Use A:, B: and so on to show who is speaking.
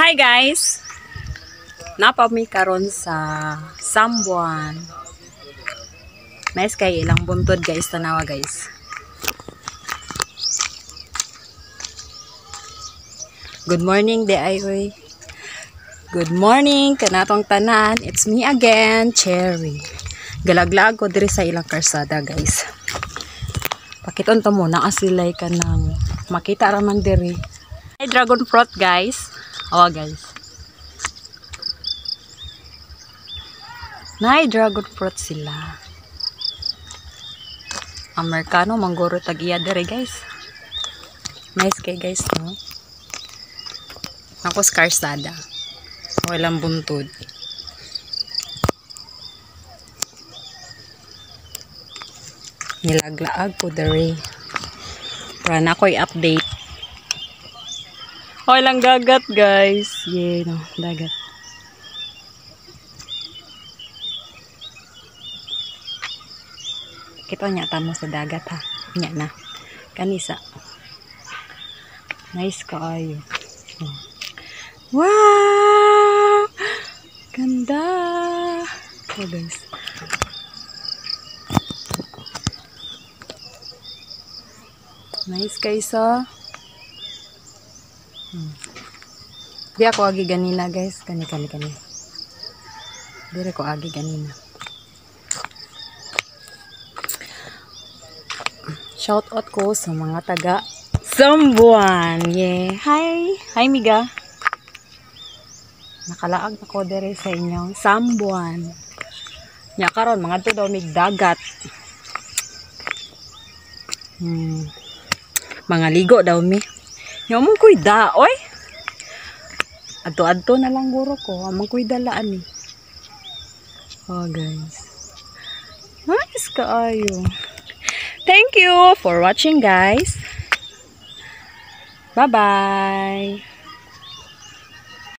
A: Hi guys! Napami karon sa Sambuan. Nice kay ilang buntod guys, tanawa guys. Good morning de ayoy. Good morning kanatong tanan. It's me again, Cherry. Galaglag ko diri sa ilang karsada guys. Pakiton to muna asilay ka nang makita raman diri. Ay dragon fruit guys. Oh guys. Nay dragon fruit sila. Amerikano manggoro tagiya dere guys. Nice kay guys no. Ako karsada. Walang buntod. Nilaglaag ko dere. Para na ko'y update. Walang dagat guys. Yeah, no, dagat. Kita niya tamo sa dagat ha. Nya na. Kanisa. Nice kaayo. Wow! Ganda! Oh guys. Nice guys ha. Di ako agi ganina guys. Kani. Di ko agi ganina. Shout out ko sa mga taga Sambuan. Yeah. Hi Miga. Nakalaag na ko dere sa inyong Sambuan. Nya karon mga to daw mig dagat. Mga ligo daw mi. Nya mong kuy da, oy. Adto na lang guro ko. Among kuy dalaan ni. Oh guys. Nice kaayo. Thank you for watching guys. Bye-bye.